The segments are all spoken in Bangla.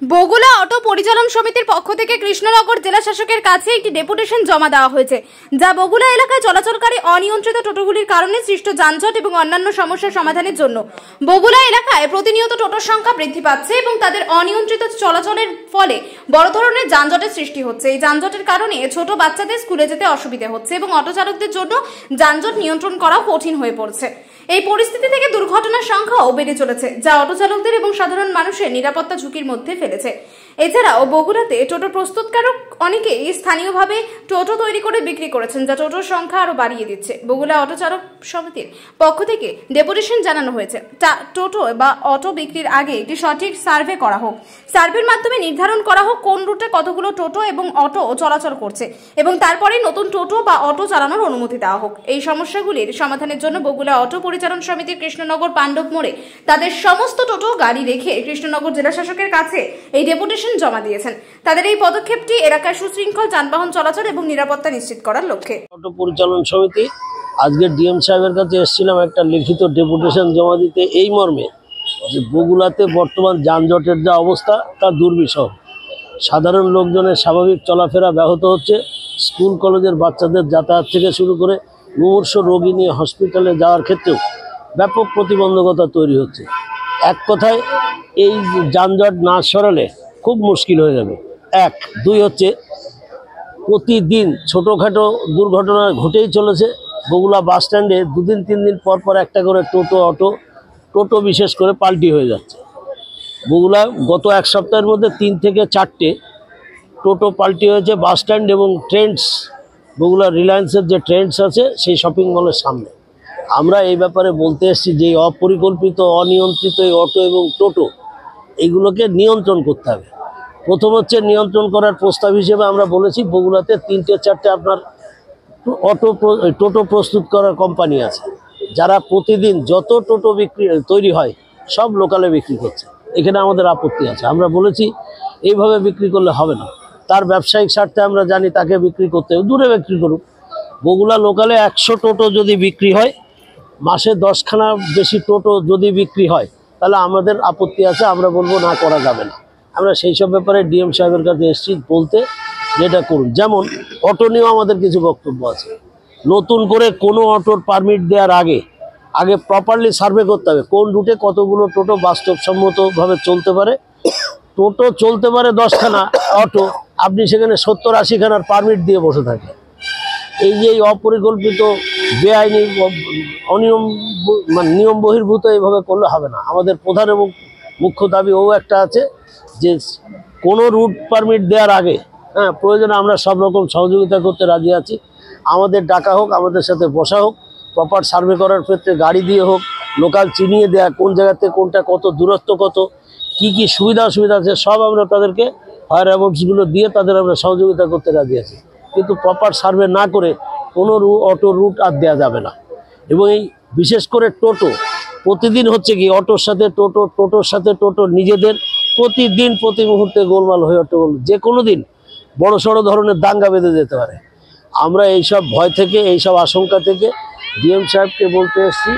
বগুলা অটো পরিচালন সমিতির পক্ষ থেকে কৃষ্ণনগর জেলা শাসকের কাছে একটি ডেপুটেশন জমা দেওয়া হয়েছে, যা বগুলা এলাকায় চলাচলকারী অনিয়ন্ত্রিত টোটোগুলির কারণে সৃষ্ট যানজট এবং অন্যান্য সমস্যার সমাধানের জন্য। বগুলা এলাকায় প্রতিনিয়ত টোটোর সংখ্যা বৃদ্ধি পাচ্ছে এবং তাদের অনিয়ন্ত্রিত চলাচলের ফলে বড় ধরনের যানজটের সৃষ্টি হচ্ছে। এই যানজটের কারণে ছোট বাচ্চাদের স্কুলে যেতে অসুবিধা হচ্ছে এবং অটো চালকদের জন্য যানজট নিয়ন্ত্রণ করাও কঠিন হয়ে পড়ছে। এই পরিস্থিতি থেকে দুর্ঘটনার সংখ্যাও বেড়ে চলেছে, যা অটো চালকদের এবং সাধারণ মানুষের নিরাপত্তা ঝুঁকির মধ্যে ফেলেছে। এছাড়াও বগুড়াতে টোটো প্রস্তুতকারক অনেকেই স্থানীয়ভাবে টোটো তৈরি করে বিক্রি করেছেন, যা টোটোর সংখ্যা আরো বাড়িয়ে দিচ্ছে। বগুড়া অটো চালক সমিতির পক্ষ থেকে ডেপুটেশন জানানো হয়েছে, টোটো বা অটো বিক্রির আগে একটি সঠিক সার্ভে করা হোক। সার্ভের মাধ্যমে নির্ধারণ করা হোক কোন রুটে কতগুলো টোটো এবং অটো চলাচল করছে এবং তারপরে নতুন টোটো বা অটো চালানোর অনুমতি দেওয়া হোক। এই সমস্যাগুলির সমাধানের জন্য বগুড়া অটো পরিচালন সমিতির কৃষ্ণনগর পাণ্ডব মোড়ে তাদের সমস্ত টোটো গাড়ি রেখে কৃষ্ণনগর জেলা শাসকের কাছে এই ডেপুটেশন জমা দিয়েছেন। তাদের এই পদক্ষেপটি এলাকায় সুশৃঙ্খল যানবাহন চলাচল এবং নিরাপত্তা নিশ্চিত করার লক্ষ্যে। অটো পরিচালন সমিতি আজকে ডিএম সাহেবের কাছে এসেছিলাম একটা লিখিত ডেপুটেশন জমা দিতে, এই মর্মে যে বগুড়াতে বর্তমান যানজটের যা অবস্থা তা দুর্বিষহ। সাধারণ লোকজনের স্বাভাবিক চলাফেরা ব্যাহত হচ্ছে। স্কুল কলেজের বাচ্চাদের যাতায়াত থেকে শুরু করে মুমূর্ষু রোগী নিয়ে হসপিটালে যাওয়ার ক্ষেত্রেও ব্যাপক প্রতিবন্ধকতা তৈরি হচ্ছে। এক কথায় এই যানজট না সরালে খুব মুশকিল হয়ে যাবে। এক, দুই হচ্ছে প্রতিদিন ছোটোখাটো দুর্ঘটনা ঘটেই চলেছে। বগুড়া বাস স্ট্যান্ডে দুদিন তিন দিন পর পর একটা করে টোটো বিশেষ করে পাল্টি হয়ে যাচ্ছে। বগুড়া গত এক সপ্তাহের মধ্যে 3 থেকে 4টে টোটো পাল্টি হয়েছে বাস স্ট্যান্ড এবং ট্রেন্ডস, বগুড়া রিলায়েন্সের যে ট্রেন্ডস আছে সেই শপিং মলের সামনে। আমরা এই ব্যাপারে বলতে এসেছি যে অপরিকল্পিত অনিয়ন্ত্রিত এই অটো এবং টোটো এইগুলোকে নিয়ন্ত্রণ করতে হবে। প্রথম হচ্ছে নিয়ন্ত্রণ করার প্রস্তাব হিসেবে আমরা বলেছি বগুড়াতে 3-4টে আপনার টোটো প্রস্তুত করার কোম্পানি আছে, যারা প্রতিদিন যত টোটো তৈরি হয় সব লোকালে বিক্রি করছে। এখানে আমাদের আপত্তি আছে। আমরা বলেছি এইভাবে বিক্রি করলে হবে না, তার ব্যবসায়িক স্বার্থে আমরা জানি তাকে বিক্রি করতে হবে, দূরে বিক্রি করুক। বগুড়া লোকালে 100 টোটো যদি বিক্রি হয়, মাসে 10খানা বেশি টোটো যদি বিক্রি হয়, তাহলে আমাদের আপত্তি আছে। আমরা বলবো না, করা যাবে না। আমরা সেই সব ব্যাপারে ডিএম সাহেবের কাছে এসেছি বলতে, যেটা করুন। যেমন অটো নিয়েও আমাদের কিছু বক্তব্য আছে। নতুন করে কোনো অটোর পারমিট দেওয়ার আগে প্রপারলি সার্ভে করতে হবে কোন রুটে কতগুলো টোটো বাস্তবসম্মতভাবে চলতে পারে। টোটো চলতে পারে 10খানা অটো, আপনি সেখানে 70-80খানার পারমিট দিয়ে বসে থাকেন। এই যে অপরিকল্পিত বেআইনি নিয়ম বহির্ভূত এইভাবে করলে হবে না। আমাদের প্রধান এবং মুখ্য দাবি একটা আছে যে কোনো রুট পারমিট দেওয়ার আগে প্রয়োজনে আমরা সব রকম সহযোগিতা করতে রাজি আছি। আমাদের ডাকা হোক, আমাদের সাথে বসা হোক, প্রপার সার্ভে করার ক্ষেত্রে গাড়ি দিয়ে হোক, লোকাল চিনিয়ে দেওয়া কোন জায়গাতে কোনটা কত দূরত্ব কত কি সুবিধা অসুবিধা আছে সব আমরা তাদেরকে ফায়ার অ্যাওয়ার্ডসগুলো দিয়ে তাদের আমরা সহযোগিতা করতে রাজি আছি। কিন্তু প্রপার সার্ভে না করে কোনো অটো রুট আর দেওয়া যাবে না। এবং এই বিশেষ করে টোটো প্রতিদিন হচ্ছে কি অটোর সাথে টোটোর সাথে টোটো নিজেদের প্রতিদিন প্রতি মুহূর্তে গোলমাল হয়ে ওঠে। যে কোনো দিন বড় সড়ো ধরনের দাঙ্গা বেঁধে যেতে পারে। আমরা এইসব ভয় থেকে, এইসব আশঙ্কা থেকে ডিএম সাহেবকে বলতে এসেছি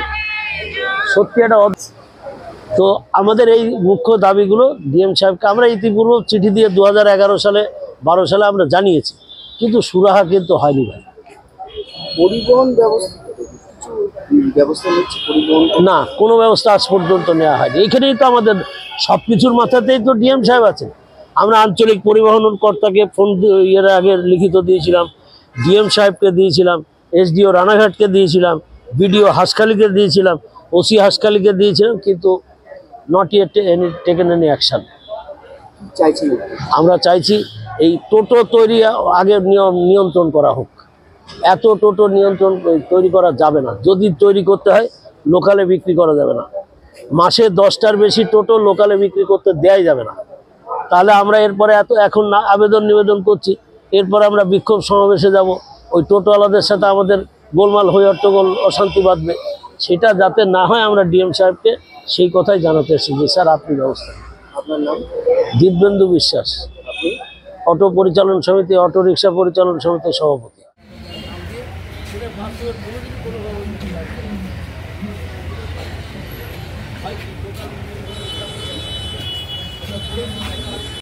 সত্যি একটা। তো আমাদের এই মুখ্য দাবিগুলো ডিএম সাহেবকে আমরা ইতিপূর্বে চিঠি দিয়ে 2011-12 সালে আমরা জানিয়েছি, কিন্তু সুরাহা কিন্তু হয়নি ভাই। পরিবহন ব্যবস্থা না, কোনো ব্যবস্থা আজ পর্যন্ত নেওয়া হয়নি। এখানেই তো আমাদের সব কিছুর মাথাতেই তো ডিএম সাহেব আছেন। আমরা আঞ্চলিক পরিবহন কর্তাকে ফোন এর আগে লিখিত দিয়েছিলাম, ডিএম সাহেবকে দিয়েছিলাম, এসডিও রানাঘাটকে দিয়েছিলাম, বিডিও হাসখালিকে দিয়েছিলাম, ওসি হাসখালিকে দিয়েছিলাম, কিন্তু not yet taken any action. আমরা চাইছি এই টোটো তৈরি আগে নিয়ন্ত্রণ করা হোক। এত টোটো তৈরি করা যাবে না। যদি তৈরি করতে হয় লোকালে বিক্রি করা যাবে না। মাসে 10টার বেশি টোটো লোকালে বিক্রি করতে দেওয়াই যাবে না। তাহলে আমরা এরপরে এখন না নিবেদন করছি, এরপরে আমরা বিক্ষোভ সমাবেশে যাব। ওই টোটোওয়ালাদের সাথে আমাদের গোলমাল হয়ে হট্টগোল অশান্তি বাঁধবে। সেটা যাতে না হয় আমরা ডিএম সাহেবকে সেই কথাই জানাতে এসেছি যে স্যার আপনি ব্যবস্থা। আপনার নাম? দিব্যেন্দু বিশ্বাস, অটো পরিচালন সমিতি, অটো রিক্সা পরিচালন সমিতির সভাপতি।